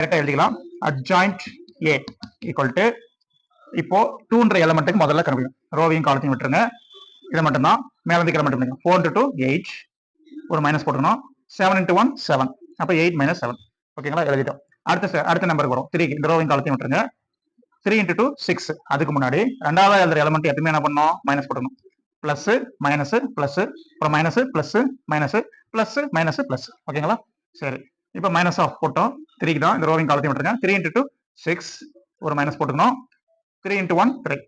கரெக்டாக எழுதிக்கலாம். Adjoint A equal to இப்போ 2ன்ற எலமெண்ட்டுக்கு முதல்ல கண்டுபிடிக்கும். ரோவையும் காலத்தையும் விட்டுருங்க. இதை மட்டும்தான் மேல இருந்து கீழே மட்டும் 4 into 2 8 ஒரு மைனஸ் போட்டுக்கணும். 7 into 1 7 அப்போ 8 minus 7 ஓகேங்களா எழுதிட்டோம். அடுத்த நம்பருக்கு வரும் 3 இந்த ரோவையும் காலத்தையும் விட்டுருங்க. 3 into 2 6 அதுக்கு முன்னாடி ரெண்டாவது எழுதுற எலமெண்ட் எப்பவுமே என்ன பண்ணணும் மைனஸ் போடணும். பிளஸ் மைனஸ் பிளஸ் அப்புறம் minus plus minus plus minus plus ஓகேங்களா. சரி இப்போ மைனஸ் ஆஃப் போட்டோம் 3க்கு தான் இந்த ரோவிங் காலத்தையும் விட்டுருங்க. 3 into 2 6 ஒரு மைனஸ் போட்டுக்கணும். 3 into 1 3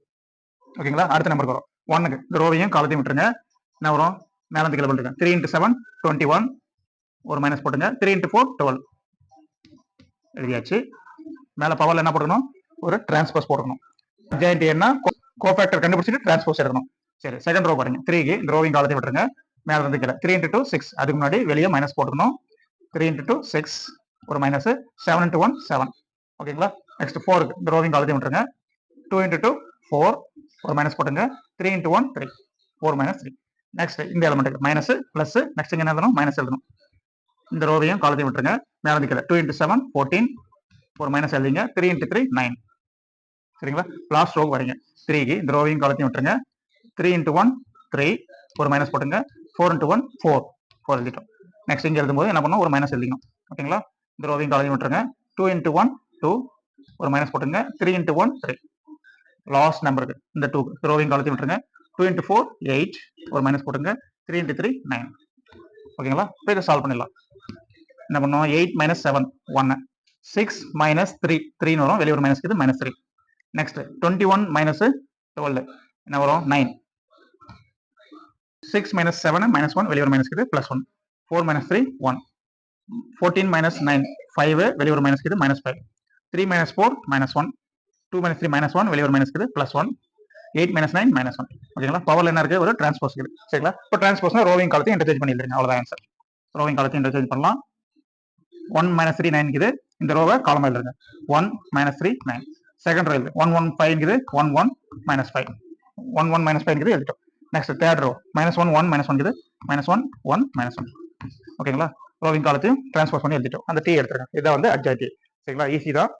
ஓகேங்களா. அடுத்த நம்பருக்கு வரும் 1க்கு இந்த ரோவையும் காலத்தையும் விட்டுருங்க. என்ன வரும் மேல இருந்து கீழே போட்டுருங்க. 3 into 7 21 ஒரு மைனஸ் போட்டுங்க. 3 into 4 12 எழுதியாச்சு. மேல பவர்ல என்ன போட்டுக்கணும் ஒரு டிரான்ஸ்போஸ் போட்டுக்கணும். ஜாயிண்ட் என்ன கோஃபேக்டர் கண்டுபிடிச்சிட்டு டிரான்ஸ்போஸ் எடுக்கணும். சரி செகண்ட் ரோ பாருங்க. 3க்கு இந்த ரோவிங் காலத்தையும் விட்டுருங்க. மேல இருந்து கீழே 3 into 2 6 அதுக்கு முன்னாடி வெளியே மைனஸ் போட்டுக்கணும். 3 into 2 6 ஒரு மைனஸ் 7 into 1 7 ஓகேங்களா. நெக்ஸ்ட் 4க்கு இந்த ரோவிங் காலத்தையும் விட்டுருங்க. 2 into 2 4 ஒரு மைனஸ் போட்டுங்க. 3 into 1 3 4 minus 3 நெக்ஸ்ட் இந்த எலிமெண்ட்டுக்கு மைனஸ் பிளஸ் நெக்ஸ்ட் என்ன எழுதணும் மைனஸ் எழுதணும். இந்த ரோவையும் காலத்தையும் விட்டுருங்க. மேல இருந்து கீழே 2 into 7 14 ஒரு மைனஸ் எழுதிங்க. 3 into 3 9 சரிங்களா. லாஸ்ட் ரோக்கு வரீங்க. 3க்கு இந்த ரோவையும் காலத்தையும் விட்டுருங்க. 3 into 1 3 ஒரு மைனஸ் போட்டுங்க. 4 into 1 4 எழுதிட்டோம். நெக்ஸ்ட் இங்க எழுதும்போது என்ன பண்ணணும் ஒரு மைனஸ் எழுதிக்கணும் ஓகேங்களா. இந்த ரோவையும் காலத்தையும் விட்டுருங்க. 2 into 1 2 ஒரு மைனஸ் போட்டுங்க. 3 into 1 3 லாஸ்ட் நம்பருக்கு இந்த 2 ரோவையும் காலத்தையும் விட்டுருங்க. 2 into 4 8 ஒரு மைனஸ் போட்டுங்க. 3 into 3 9 ஓகேங்களா. இப்போ இதை சால்வ் பண்ணிடலாம். என்ன பண்ணுவோம் 8 minus 7 1 6 minus 3 3 வரும். வெளியே ஒரு மைனஸ் இருக்குது மைனஸ் 3. நெக்ஸ்ட் 21 minus 12 என்ன வரும் 9. 6 minus 7 minus 1 வெளியே ஒரு மைனஸ் இருக்குது பிளஸ் 1. 4 minus 3 1. 14 minus 9 5 வெளியே ஒரு மைனஸ் இருக்குது minus 5. 3 minus 4 minus 1. 2 minus 3 minus 1 வெளியே ஒரு மைனஸ் இருக்குது பிளஸ் 1. 8 minus 9 minus 1 ஓகேங்களா. பவர்ல என்ன இருக்கு ஒரு டிரான்ஸ்போஸ் இருக்குது சரிங்களா. இப்போ டிரான்ஸ்போஸ்னா ரோவிங் காலத்தையும் இன்டர்சேஞ்ச் பண்ணிடுங்க அவ்வளவுதான் ஆன்சர். ரோவிங் காலத்தையும் இன்டர்சேஞ்ச் பண்ணலாம். 1 minus 3 9 இருக்குது. இந்த ரோவை காலம் எழுதுங்க. 1 minus 3 9 செகண்ட் ரோ எழுது 1 1 5 இருக்குது. 1 1 minus 5 1 1 minus 5 இருக்குது எழுதிட்டோம். Next third row minus 1 1 minus 1 இருக்குது. minus 1 1 minus 1 ஓகேங்களா. ரோவிங் காலத்தையும் டிரான்ஸ்போஸ் பண்ணி எழுதிட்டோம். அந்த டி எடுத்துருங்க. இதான் வந்து அட்ஜாயிண்ட் சரிங்களா. ஈஸி தான்.